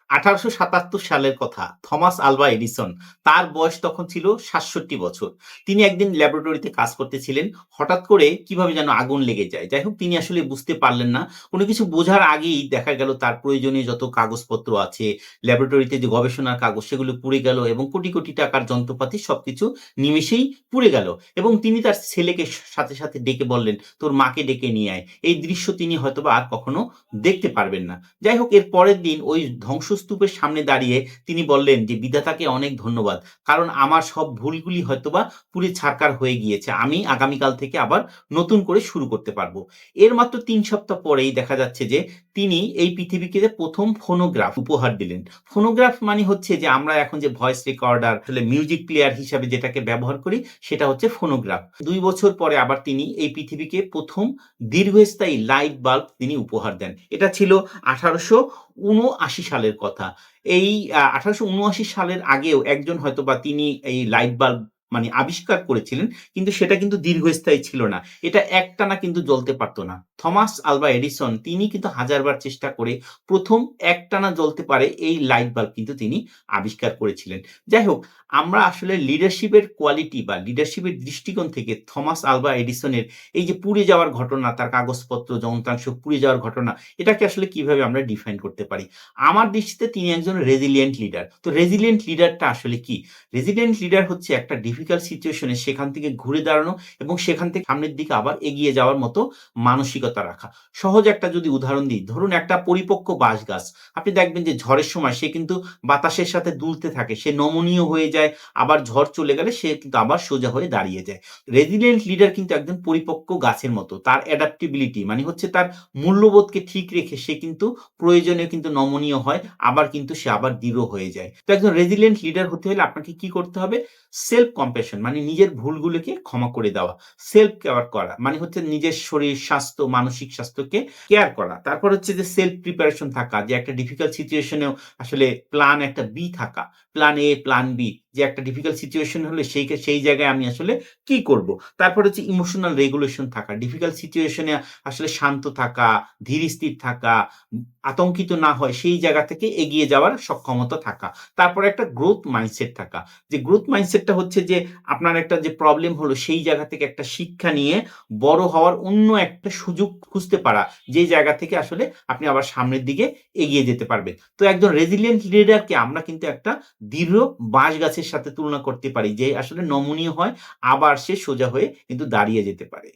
1877 সালের কথা। Thomas Alva Edison. তার বয়স তখন ছিল ৬৭ বছর। তিনি একদিন ল্যাবরেটরিতে কাজ করতেছিলেন। হঠাৎ করে কিভাবে যেন আগুন লেগে যায়। যাই হোক তিনি আসলে বুঝতে পারলেন না। কোন কিছু বোঝার আগেই দেখা গেল তার প্রয়োজনীয় যত কাগজপত্র আছে, ল্যাবরেটরিতে যে গবেষণার কাগজ সেগুলো পুড়ে গেল এবং কোটি, কোটি টাকার যন্ত্রপাতি সবকিছু নিমেষেই পুড়ে গেল। এবং তিনি তার ছেলেকে সাথে, সাথে ডেকে বললেন, "তোর মাকে ডেকে নিয়ে আয়।" এই দৃশ্য তিনি হয়তোবা আর কখনো দেখতে পারবেন না। যাই হোক এর পরের দিন ওই ধ্বংসস্তূপের সামনে দাঁড়িয়ে তিনি বললেন যে, "বিধাতাকে অনেক ধন্যবাদ। কারণ আমার সব ভুলগুলি হয়তোবা পুড়ে ছারকার হয়ে গিয়েছে। আমি আগামীকাল থেকে আবার নতুন করে শুরু করতে পারবো।" এর মাত্র ৩ সপ্তাহ পরেই দেখা যাচ্ছে যে তিনি এই পৃথিবীকে যে ১ম ফোনোগ্রাফ উপহার দিলেন। ফোনোগ্রাফ মানে হচ্ছে যে আমরা এখন যে ভয়েস রেকর্ডার আসলে মিউজিক প্লেয়ার হিসাবে যেটাকে ব্যবহার করি সেটা হচ্ছে ফোনোগ্রাফ। ২ বছর পরে আবার তিনি এই পৃথিবীকে ১ম দীর্ঘস্থায়ী লাইট বাল্ব তিনি উপহার দেন। এটা ছিল ১৮৭৯ সালের কথা। এই ১৮৭৯ সালের আগেও একজন হয়তোবা তিনি এই লাইট বাল্ব মানে আবিষ্কার করেছিলেন। কিন্তু সেটা কিন্তু দীর্ঘস্থায়ী ছিল না। এটা একটানা কিন্তু জ্বলতে পারত না। থমাস আলভা এডিসন তিনি কিন্তু হাজারবার চেষ্টা করে ১ম একটানা জ্বলতে পারে এই লাইট বাল্ব কিন্তু তিনি আবিষ্কার করেছিলেন। যাই হোক আমরা আসলে লিডারশিপের কোয়ালিটি বা লিডারশিপের দৃষ্টিকোণ থেকে থমাস আলভা এডিসনের এই যে পুড়ে যাওয়ার ঘটনা, তার কাগজপত্র, যন্ত্রাংশ পুড়ে যাওয়ার ঘটনা, এটাকে আসলে কিভাবে আমরা ডিফাইন করতে পারি? আমার দৃষ্টিতে তিনি একজন রেজিলিয়েন্ট লিডার। তো রেজিলিয়েন্ট লিডারটা আসলে কি? রেজিলিয়েন্ট লিডার হচ্ছে একটা ডিফিকাল্ট সিচুয়েশন এ সেখান থেকে ঘুরে দাঁড়ানো এবং সেখান থেকে সামনের দিকে আবার এগিয়ে যাওয়ার মতো মানসিকতা রাখা। সহজ একটা যদি উদাহরণ দিই, ধরুন একটা পরিপক্ক বাঁশ গাছ। আপনি দেখবেন যে ঝড়ের সময় সে কিন্তু বাতাসের সাথে দুলতে থাকে। সে নমনীয় হয়ে যায়, আবার ঝড় চলে গেলে সে কিন্তু আবার সোজা হয়ে দাঁড়িয়ে যায়। রেজিলিয়েন্ট লিডার কিন্তু একজন পরিপক্ক গাছের মতো। তার অ্যাডাপ্টিবিলিটি মানে হচ্ছে তার মূল্যবোধকে ঠিক রেখে সে কিন্তু প্রয়োজনে কিন্তু নমনীয় হয়, আবার কিন্তু সে আবার দৃঢ় হয়ে যায়। তো একজন রেজিলিয়েন্ট লিডার হতে হলে আপনাকে কি করতে হবে? সেলফ কম্প্যাশন মানে নিজের ভুলগুলোকে ক্ষমা করে দেওয়া। সেলফ কেয়ার করা মানে হচ্ছে নিজের শরীর, স্বাস্থ্য, মানসিক স্বাস্থ্যকে কেয়ার করা। তারপর হচ্ছে যে সেলফ প্রিপারেশন থাকা যে একটা ডিফিকাল্ট সিচুয়েশন এও আসলে প্ল্যান একটা বি থাকা। প্ল্যান এ, প্ল্যান বি যে একটা ডিফিকাল্ট সিচুয়েশন হলে সেই জায়গায় আমি আসলে কি করব? তারপর হচ্ছে ইমোশনাল রেগুলেশন থাকা। ডিফিকাল্ট সিচুয়েশন এ আসলে শান্ত থাকা, ধীর-স্থির থাকা, আতঙ্কিত না হয় সেই জায়গা থেকে এগিয়ে যাওয়ার সক্ষমতা থাকা। তারপরে একটা গ্রোথ মাইন্ডসেট থাকা। যে গ্রোথ মাইন্ডসেটটা হচ্ছে যে আপনার একটা যে প্রবলেম হলো সেই জায়গা থেকে একটা শিক্ষা নিয়ে বড় হওয়ার অন্য একটা সুযোগ খুঁজতে পারা। যে জায়গা থেকে আসলে আপনি আবার সামনের দিকে এগিয়ে যেতে পারবেন। তো একজন রেজিলিয়েন্ট লিডারকে আমরা কিন্তু একটা দৃঢ় বাঁশ গাছের সাথে তুলনা করতে পারি যে আসলে নমনীয় হয় আবার সে সোজা হয়ে কিন্তু দাঁড়িয়ে যেতে পারে।